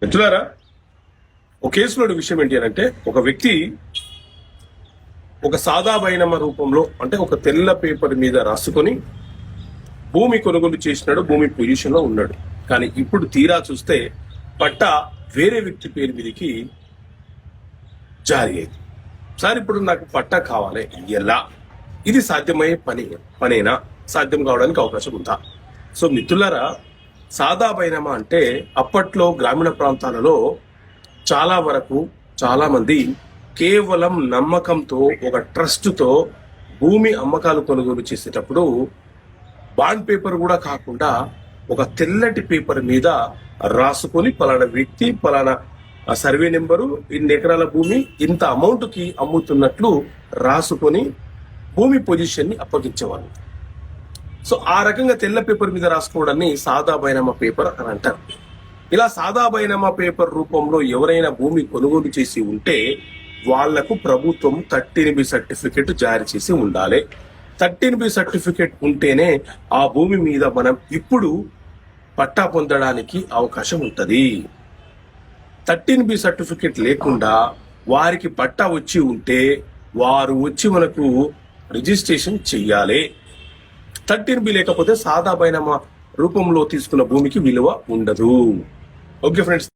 మిత్రులారా, ఒక కేసులోని విషయం ఏంటి అని అంటే, ఒక వ్యక్తి ఒక సాదా బైనమ రూపంలో అంటే ఒక తెల్ల పేపర్ మీద రాసుకొని భూమి కొనుగోలు చేసినాడు, భూమి పొజిషన్ లో ఉన్నాడు. కానీ ఇప్పుడు తీరా చూస్తే పట్టా వేరే వ్యక్తి పేరు మీదకి జారీ అయింది. సార్, ఇప్పుడు నాకు పట్టా కావాలి, ఎలా? ఇది సాధ్యమయ్యే పనేనా? సాధ్యం కావడానికి అవకాశం ఉందా? సో మిత్రులారా, సాదా బైనమా అంటే అప్పట్లో గ్రామీణ ప్రాంతాలలో చాలా మంది కేవలం నమ్మకంతో, ఒక ట్రస్ట్తో భూమి అమ్మకాలు కొనుగోలు చేసేటప్పుడు బాండ్ పేపర్ కూడా కాకుండా ఒక తెల్లటి పేపర్ మీద రాసుకొని పలానా వ్యక్తి, పలానా సర్వే నెంబరు, ఇన్ని ఎకరాల భూమి, ఇంత అమౌంట్ కి అమ్ముతున్నట్లు రాసుకొని భూమి పొజిషన్ ని అప్పగించేవాళ్ళు. సో ఆ రకంగా తెల్ల పేపర్ మీద రాసుకోవడాన్ని సాదా బైనామా పేపర్ అని అంటారు. ఇలా సాదా బైనామా పేపర్ రూపంలో ఎవరైనా భూమి కొనుగోలు చేసి ఉంటే వాళ్లకు ప్రభుత్వం 13B సర్టిఫికెట్ జారీ చేసి ఉండాలి. 13B సర్టిఫికెట్ ఉంటేనే ఆ భూమి మీద మనం ఇప్పుడు పట్టా పొందడానికి అవకాశం ఉంటది. 13B సర్టిఫికెట్ లేకుండా వారికి పట్టా వచ్చి ఉంటే వారు వచ్చి మనకు రిజిస్ట్రేషన్ చెయ్యాలి. 13B లేకపోతే సాదా బైనామా రూపంలో తీసుకున్న భూమికి విలువ ఉండదు. Okay friends.